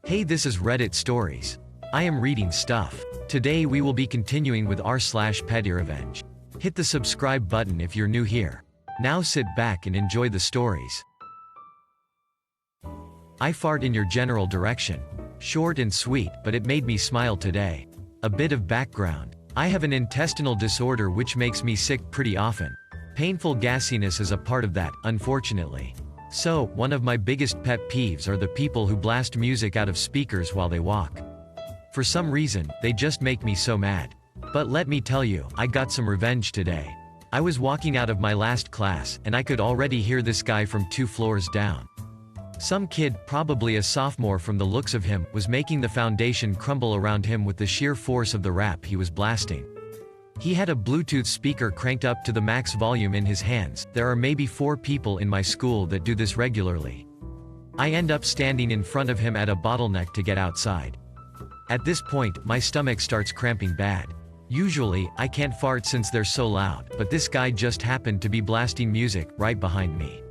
Hey, this is Reddit Stories. I am reading stuff. Today we will be continuing with r/pettyrevenge. Hit the subscribe button if you're new here. Now sit back and enjoy the stories. I fart in your general direction. Short and sweet, but it made me smile today. A bit of background. I have an intestinal disorder which makes me sick pretty often. Painful gassiness is a part of that, unfortunately. So, one of my biggest pet peeves are the people who blast music out of speakers while they walk. For some reason, they just make me so mad. But let me tell you, I got some revenge today. I was walking out of my last class, and I could already hear this guy from 2 floors down. Some kid, probably a sophomore from the looks of him, was making the foundation crumble around him with the sheer force of the rap he was blasting. He had a Bluetooth speaker cranked up to the max volume in his hands. There are maybe 4 people in my school that do this regularly. I end up standing in front of him at a bottleneck to get outside. At this point, my stomach starts cramping bad. Usually, I can't fart since they're so loud, but this guy just happened to be blasting music right behind me.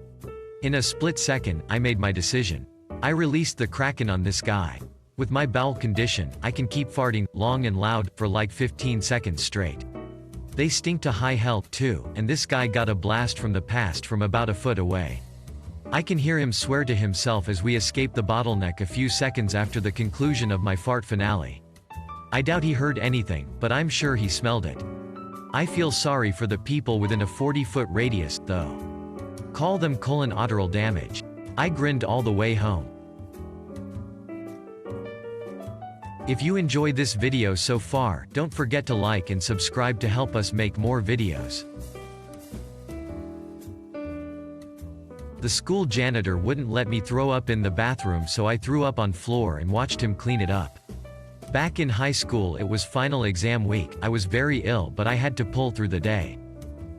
In a split second, I made my decision. I released the Kraken on this guy. With my bowel condition, I can keep farting, long and loud, for like 15 seconds straight. They stink to high hell, too, and this guy got a blast from the past from about a foot away. I can hear him swear to himself as we escape the bottleneck a few seconds after the conclusion of my fart finale. I doubt he heard anything, but I'm sure he smelled it. I feel sorry for the people within a 40-foot radius, though. Call them collateral damage. I grinned all the way home. If you enjoyed this video so far, don't forget to like and subscribe to help us make more videos. The school janitor wouldn't let me throw up in the bathroom, so I threw up on floor and watched him clean it up. Back in high school, it was final exam week. I was very ill, but I had to pull through the day.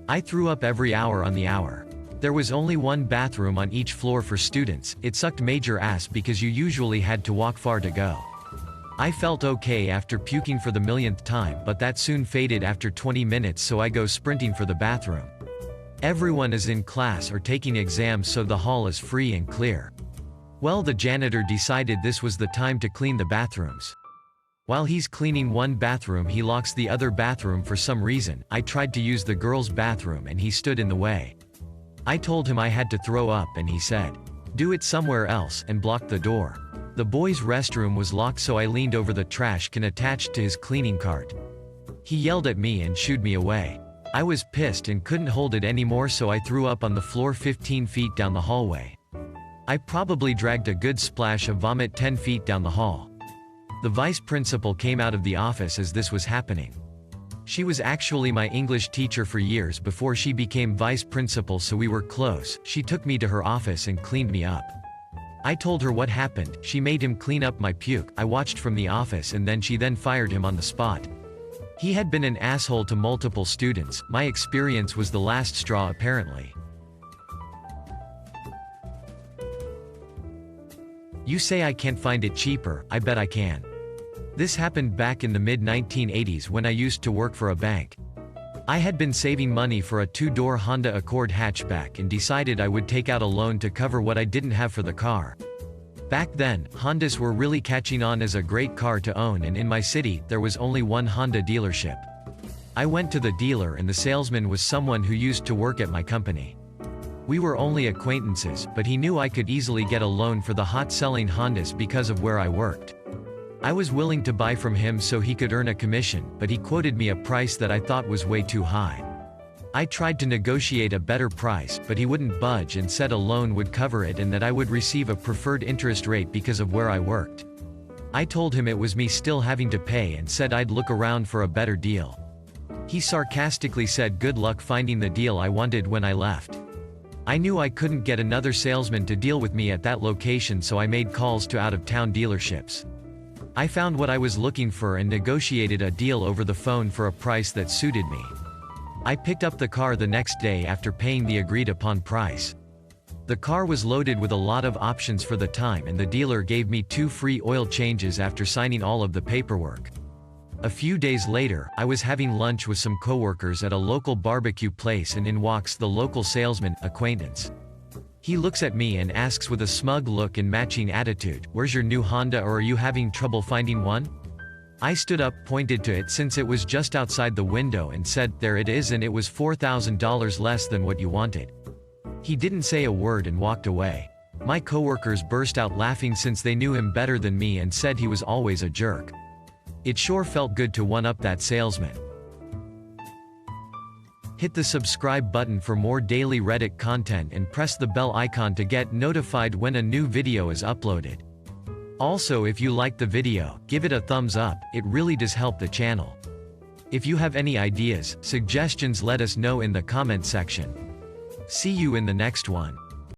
I threw up every hour on the hour. There was only one bathroom on each floor for students. It sucked major ass because you usually had to walk far to go. I felt okay after puking for the millionth time, but that soon faded after 20 minutes, so I go sprinting for the bathroom. Everyone is in class or taking exams, so the hall is free and clear. Well, the janitor decided this was the time to clean the bathrooms. While he's cleaning one bathroom, he locks the other bathroom for some reason. I tried to use the girls' bathroom and he stood in the way. I told him I had to throw up and he said, "Do it somewhere else," and blocked the door. The boys' restroom was locked, so I leaned over the trash can attached to his cleaning cart. He yelled at me and shooed me away. I was pissed and couldn't hold it anymore, so I threw up on the floor 15 feet down the hallway. I probably dragged a good splash of vomit 10 feet down the hall. The vice principal came out of the office as this was happening. She was actually my English teacher for years before she became vice principal, so we were close. She took me to her office and cleaned me up. I told her what happened. She made him clean up my puke. I watched from the office, and then she fired him on the spot. He had been an asshole to multiple students. My experience was the last straw, apparently. You say I can't find it cheaper. I bet I can. This happened back in the mid-1980s when I used to work for a bank. I had been saving money for a 2-door Honda Accord hatchback and decided I would take out a loan to cover what I didn't have for the car. Back then, Hondas were really catching on as a great car to own, and in my city, there was only one Honda dealership. I went to the dealer, and the salesman was someone who used to work at my company. We were only acquaintances, but he knew I could easily get a loan for the hot-selling Hondas because of where I worked. I was willing to buy from him so he could earn a commission, but he quoted me a price that I thought was way too high. I tried to negotiate a better price, but he wouldn't budge and said a loan would cover it and that I would receive a preferred interest rate because of where I worked. I told him it was me still having to pay and said I'd look around for a better deal. He sarcastically said good luck finding the deal I wanted when I left. I knew I couldn't get another salesman to deal with me at that location, so I made calls to out-of-town dealerships. I found what I was looking for and negotiated a deal over the phone for a price that suited me. I picked up the car the next day after paying the agreed-upon price. The car was loaded with a lot of options for the time, and the dealer gave me 2 free oil changes after signing all of the paperwork. A few days later, I was having lunch with some coworkers at a local barbecue place, and in walks the local salesman, acquaintance. He looks at me and asks with a smug look and matching attitude, "Where's your new Honda, or are you having trouble finding one?" I stood up, pointed to it since it was just outside the window, and said, "There it is, and it was $4,000 less than what you wanted." He didn't say a word and walked away. My coworkers burst out laughing since they knew him better than me and said he was always a jerk. It sure felt good to one-up that salesman. Hit the subscribe button for more daily Reddit content and press the bell icon to get notified when a new video is uploaded. Also, if you liked the video, give it a thumbs up, it really does help the channel. If you have any ideas, suggestions, let us know in the comment section. See you in the next one.